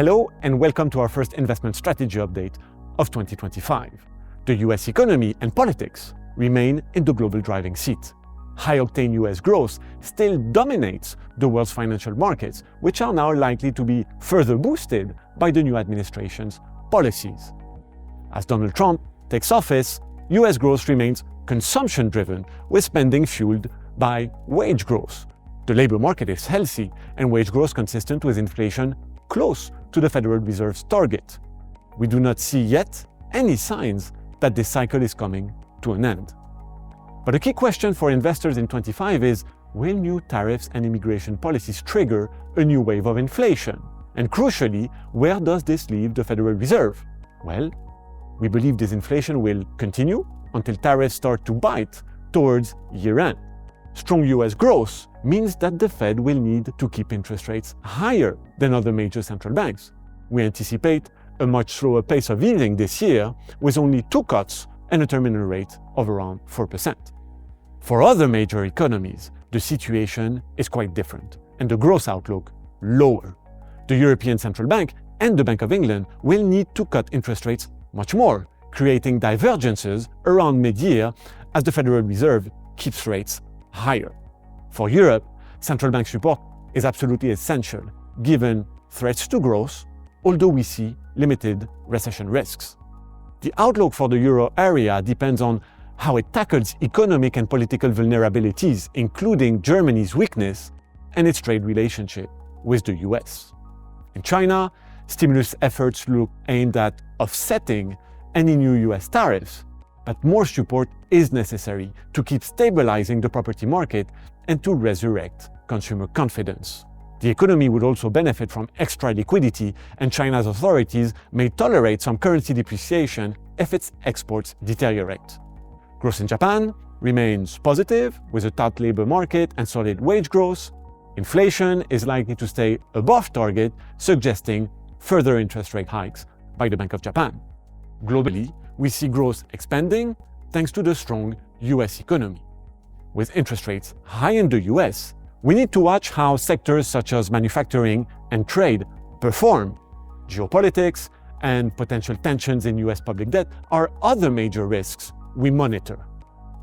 Hello and welcome to our first investment strategy update of 2025. The US economy and politics remain in the global driving seat. High-octane US growth still dominates the world's financial markets, which are now likely to be further boosted by the new administration's policies. As Donald Trump takes office, US growth remains consumption-driven, with spending fueled by wage growth. The labor market is healthy and wage growth consistent with inflation close to the Federal Reserve's target. We do not see yet any signs that this cycle is coming to an end. But a key question for investors in 25 is, will new tariffs and immigration policies trigger a new wave of inflation? And crucially, where does this leave the Federal Reserve? Well, we believe this inflation will continue until tariffs start to bite towards year-end. Strong US growth means that the Fed will need to keep interest rates higher than other major central banks. We anticipate a much slower pace of easing this year, with only 2 cuts and a terminal rate of around 4%. For other major economies, the situation is quite different, and the growth outlook lower. The European Central Bank and the Bank of England will need to cut interest rates much more, creating divergences around mid-year as the Federal Reserve keeps rates higher. For Europe, central bank support is absolutely essential, given threats to growth, although we see limited recession risks. The outlook for the euro area depends on how it tackles economic and political vulnerabilities, including Germany's weakness and its trade relationship with the US. In China, stimulus efforts look aimed at offsetting any new US tariffs, but more support is necessary to keep stabilizing the property market and to resurrect consumer confidence. The economy would also benefit from extra liquidity, and China's authorities may tolerate some currency depreciation if its exports deteriorate. Growth in Japan remains positive, with a tight labor market and solid wage growth. Inflation is likely to stay above target, suggesting further interest rate hikes by the Bank of Japan. Globally, we see growth expanding thanks to the strong US economy. With interest rates high in the US, we need to watch how sectors such as manufacturing and trade perform. Geopolitics and potential tensions in US public debt are other major risks we monitor.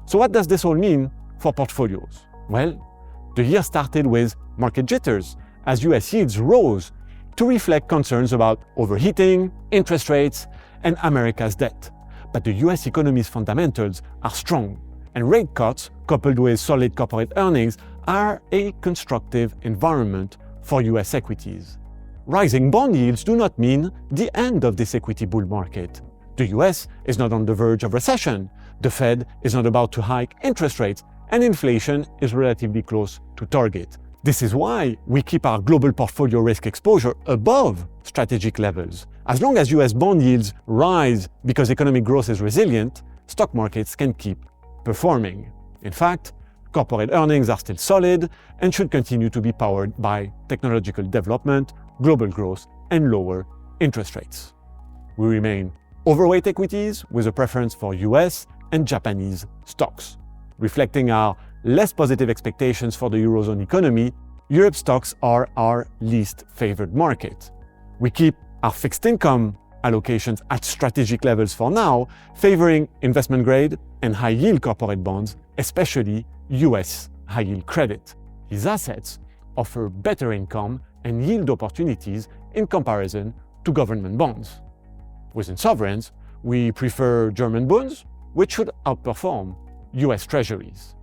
So what does this all mean for portfolios? Well, the year started with market jitters as US yields rose to reflect concerns about overheating, interest rates, and America's debt. But the US economy's fundamentals are strong, and rate cuts, coupled with solid corporate earnings, are a constructive environment for US equities. Rising bond yields do not mean the end of this equity bull market. The US is not on the verge of recession, the Fed is not about to hike interest rates, and inflation is relatively close to target. This is why we keep our global portfolio risk exposure above strategic levels. As long as US bond yields rise because economic growth is resilient, stock markets can keep performing. In fact, corporate earnings are still solid and should continue to be powered by technological development, global growth, and lower interest rates. We remain overweight equities with a preference for US and Japanese stocks. Reflecting our less positive expectations for the Eurozone economy, Europe stocks are our least favored market. We keep our fixed income allocations at strategic levels for now, favoring investment grade and high-yield corporate bonds, especially US high-yield credit. These assets offer better income and yield opportunities in comparison to government bonds. Within sovereigns, we prefer German bonds, which should outperform US treasuries.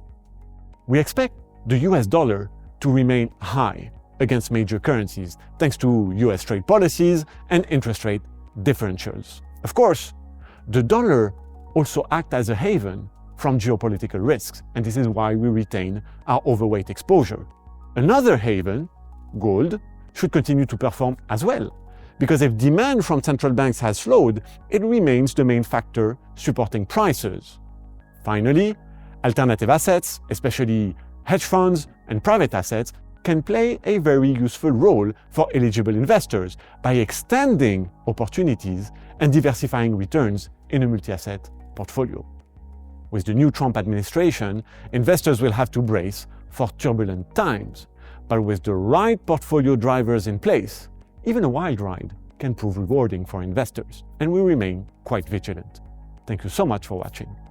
We expect the US dollar to remain high against major currencies, thanks to US trade policies and interest rate differentials. Of course, the dollar also acts as a haven from geopolitical risks, and this is why we retain our overweight exposure. Another haven, gold, should continue to perform as well, because if demand from central banks has slowed, it remains the main factor supporting prices. Finally, alternative assets, especially hedge funds and private assets, can play a very useful role for eligible investors by extending opportunities and diversifying returns in a multi-asset portfolio. With the new Trump administration, investors will have to brace for turbulent times, but with the right portfolio drivers in place, even a wild ride can prove rewarding for investors, and we remain quite vigilant. Thank you so much for watching.